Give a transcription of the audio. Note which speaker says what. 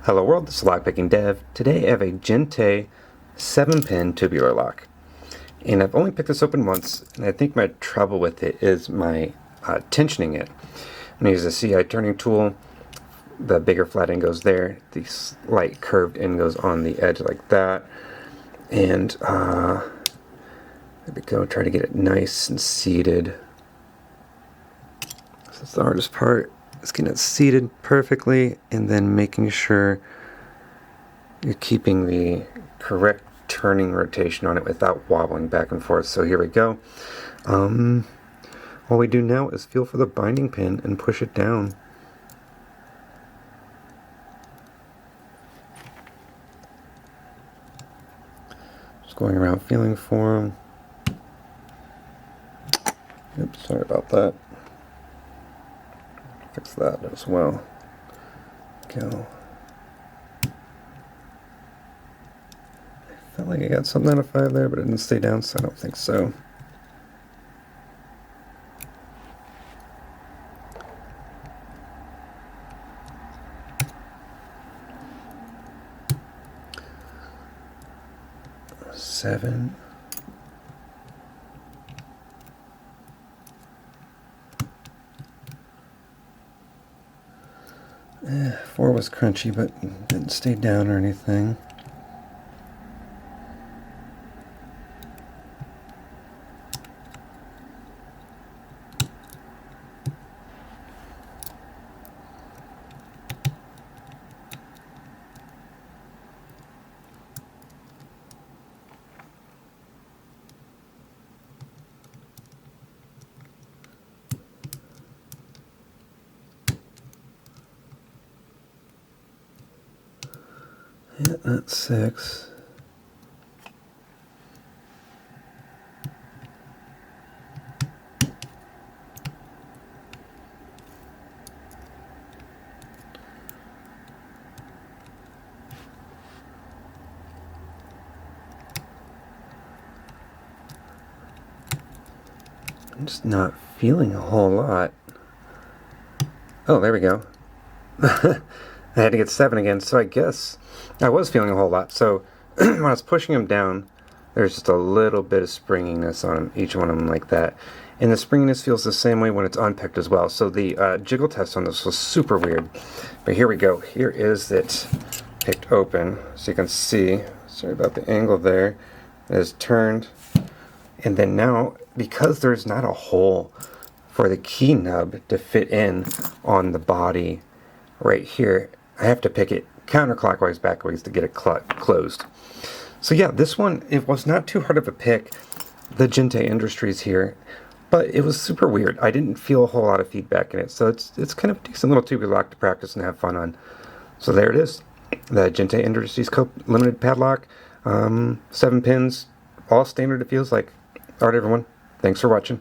Speaker 1: Hello world, this is LockpickingDev. Today I have a Jin Tay 7-pin tubular lock. And I've only picked this open once, and I think my trouble with it is my tensioning it. I'm going to use a CI turning tool. The bigger flat end goes there. The slight curved end goes on the edge like that. And there we go, try to get it nice and seated. So that's the hardest part. Is getting it seated perfectly and then making sure you're keeping the correct turning rotation on it without wobbling back and forth. So here we go. All we do now is feel for the binding pin and push it down. Just going around feeling for them. Oops, sorry about that. Fix that as well. Go. I felt like I got something out of 5 there, but it didn't stay down, so I don't think so. Seven. 4 was crunchy, but didn't stay down or anything. Yeah, that's 6. I'm just not feeling a whole lot. Oh, there we go. I had to get 7 again, so I guess I was feeling a whole lot. So when I was pushing them down, there's just a little bit of springiness on each one of them like that. And the springiness feels the same way when it's unpicked as well. So the jiggle test on this was super weird. But here we go. Here is it picked open. So you can see, sorry about the angle there, it is turned. And then now, because there's not a hole for the key nub to fit in on the body right here, I have to pick it counterclockwise backwards to get it closed. So yeah, this one, it was not too hard of a pick, the Jin Tay Industries here, but it was super weird. I didn't feel a whole lot of feedback in it, so it's kind of a decent little tubular lock to practice and have fun on. So there it is, the Jin Tay Industries limited padlock, 7 pins, all standard it feels like. Alright everyone, thanks for watching.